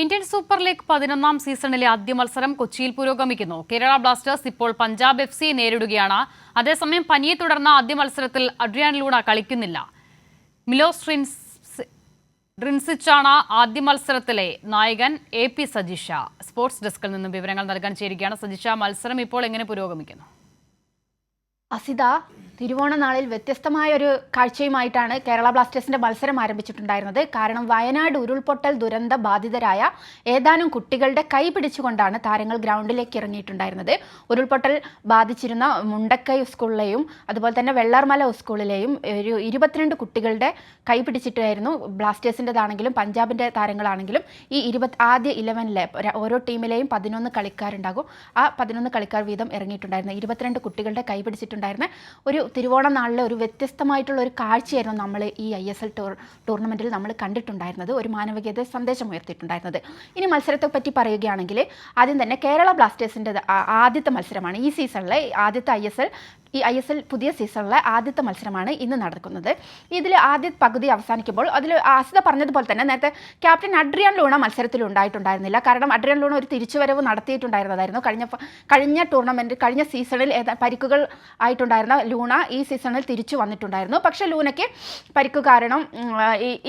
Indian super league 11ാം സീസണിലെ ആദ്യ മത്സരം കൊച്ചിയിൽ പുരോഗമിക്കുന്നു. കേരള ബ്ലാസ്റ്റേഴ്സ് ഇപ്പോൾ പഞ്ചാബ് FC നേരിടുകയാണ്. അതേസമയം പനിയെ തുടർന്ന് ആദ്യ മത്സരത്തിൽ അഡ്രിയാൻ ലൂണ കളിക്കുന്നില്ല. മിലോസ് ഡ്രിൻസിച്ചാണ് ആദ്യ മത്സരത്തിലെ നായകൻ. AP സജിഷ സ്പോർട്സ് ഡെസ്കിൽ നിന്നും വിവരങ്ങൾ നൽകാൻ ചേരുകയാണ്. സജിഷ, മത്സരം ഇപ്പോൾ എങ്ങനെ പുരോഗമിക്കുന്നു? അസിത, തിരുവോണനാളിൽ വ്യത്യസ്തമായ ഒരു കാഴ്ചയുമായിട്ടാണ് കേരള ബ്ലാസ്റ്റേഴ്സിന്റെ മത്സരം ആരംഭിച്ചിട്ടുണ്ടായിരുന്നത്. കാരണം വയനാട് ഉരുൾപൊട്ടൽ ദുരന്ത ബാധിതരായ ഏതാനും കുട്ടികളുടെ കൈ പിടിച്ചുകൊണ്ടാണ് താരങ്ങൾ ഗ്രൗണ്ടിലേക്ക് ഇറങ്ങിയിട്ടുണ്ടായിരുന്നത്. ഉരുൾപൊട്ടൽ ബാധിച്ചിരുന്ന മുണ്ടക്കൈ സ്കൂളിലെയും അതുപോലെ തന്നെ വെള്ളാർമല സ്കൂളിലെയും ഒരു 22 കുട്ടികളുടെ കൈ പിടിച്ചിട്ടായിരുന്നു ബ്ലാസ്റ്റേഴ്സിൻ്റെതാണെങ്കിലും പഞ്ചാബിൻ്റെ താരങ്ങളാണെങ്കിലും ഈ ആദ്യ 11-ലെ ഓരോ ടീമിലെയും 11 കളിക്കാരുണ്ടാകും. ആ 11 കളിക്കാർ വീതം ഇറങ്ങിയിട്ടുണ്ടായിരുന്നു. 22 കുട്ടികളുടെ കൈ പിടിച്ചിട്ടുണ്ടായിരുന്ന ഒരു തിരുവോണം നാളിലെ ഒരു വ്യത്യസ്തമായിട്ടുള്ള ഒരു കാഴ്ചയായിരുന്നു നമ്മൾ ഈ ISL ടൂർണമെൻറ്റിൽ നമ്മൾ കണ്ടിട്ടുണ്ടായിരുന്നത്. ഒരു മാനവികത സന്ദേശം ഉയർത്തിയിട്ടുണ്ടായിരുന്നത്. ഇനി മത്സരത്തെ പറ്റി പറയുകയാണെങ്കിൽ ആദ്യം തന്നെ കേരള ബ്ലാസ്റ്റേഴ്സിൻ്റെ ആദ്യത്തെ മത്സരമാണ് ഈ സീസണിലെ ആദ്യത്തെ ISL പുതിയ സീസണിലെ ആദ്യത്തെ മത്സരമാണ് ഇന്ന് നടക്കുന്നത്. ഇതിൽ ആദ്യ പകുതി അവസാനിക്കുമ്പോൾ അതിൽ ആസിത പറഞ്ഞതുപോലെ തന്നെ നേരത്തെ ക്യാപ്റ്റൻ അഡ്രിയാൻ ലൂണ മത്സരത്തിൽ ഉണ്ടായിട്ടുണ്ടായിരുന്നില്ല. കാരണം അഡ്രിയാൻ ലൂണ ഒരു തിരിച്ചുവരവ് നടത്തിയിട്ടുണ്ടായിരുന്നതായിരുന്നു. കഴിഞ്ഞ ടൂർണമെൻറ്റ് കഴിഞ്ഞ സീസണിൽ പരിക്കുകൾ ആയിട്ടുണ്ടായിരുന്ന ലൂണ ഈ സീസണിൽ തിരിച്ചു വന്നിട്ടുണ്ടായിരുന്നു. പക്ഷേ ലൂണയ്ക്ക് പരിക്കു കാരണം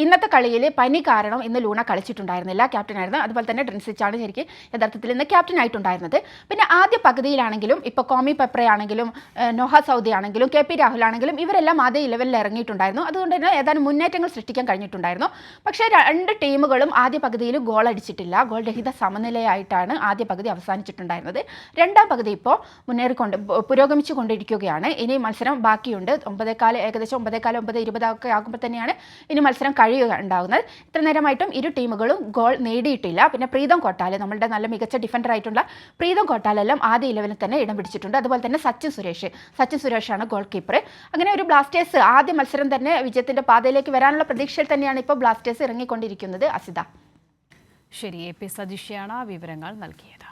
ഇന്നത്തെ കളിയിൽ പനി കാരണം ഇന്ന് ലൂണ കളിച്ചിട്ടുണ്ടായിരുന്നില്ല. ക്യാപ്റ്റനായിരുന്നു. അതുപോലെ തന്നെ ഡ്രിൻസിച്ചാണ് ശരിക്കും യഥാർത്ഥത്തിൽ ഇന്ന് ക്യാപ്റ്റൻ ആയിട്ടുണ്ടായിരുന്നത്. പിന്നെ ആദ്യ പകുതിയിലാണെങ്കിലും ഇപ്പോൾ കോമി പെപ്ര ആണെങ്കിലും നോഹ സൗദി ആണെങ്കിലും KP രാഹുൽ ആണെങ്കിലും ഇവരെല്ലാം ആദ്യ 11-ൽ ഇറങ്ങിയിട്ടുണ്ടായിരുന്നു. അതുകൊണ്ട് തന്നെ ഏതാനും മുന്നേറ്റങ്ങൾ സൃഷ്ടിക്കാൻ കഴിഞ്ഞിട്ടുണ്ടായിരുന്നു. പക്ഷേ രണ്ട് ടീമുകളും ആദ്യ പകുതിയിൽ ഗോൾ അടിച്ചിട്ടില്ല. ഗോൾ രഹിത സമനിലയായിട്ടാണ് ആദ്യ പകുതി അവസാനിച്ചിട്ടുണ്ടായിരുന്നത്. രണ്ടാം പകുതി ഇപ്പോൾ പുരോഗമിച്ചു കൊണ്ടിരിക്കുകയാണ്. ഇനി മത്സരം ബാക്കിയുണ്ട്. 9:15 ഏകദേശം 9:15 9:20 ഒക്കെ ആകുമ്പോൾ തന്നെയാണ് ഇനി മത്സരം കഴിയുകയുണ്ടാകുന്നത്. ഇത്ര നേരമായിട്ടും ഇരു ടീമുകളും ഗോൾ നേടിയിട്ടില്ല. പിന്നെ പ്രീതം കോട്ടാൽ, നമ്മളുടെ നല്ല മികച്ച ഡിഫൻഡർ ആയിട്ടുള്ള പ്രീതം കോട്ടാലെല്ലാം ആദ്യ 11-ൽ തന്നെ ഇടം പിടിച്ചിട്ടുണ്ട്. അതുപോലെ തന്നെ സച്ചിൻ സുരേഷാണ് ഗോൾ കീപ്പർ. അങ്ങനെ ഒരു ബ്ലാസ്റ്റേഴ്സ് ആദ്യ മത്സരം തന്നെ വിജയത്തിന്റെ പാതയിലേക്ക് വരാനുള്ള പ്രതീക്ഷയിൽ തന്നെയാണ് ഇപ്പോൾ ബ്ലാസ്റ്റേഴ്സ് ഇറങ്ങിക്കൊണ്ടിരിക്കുന്നത്. അസിത, ശരി. AP സജിഷയാണ് വിവരങ്ങൾ നൽകിയത്.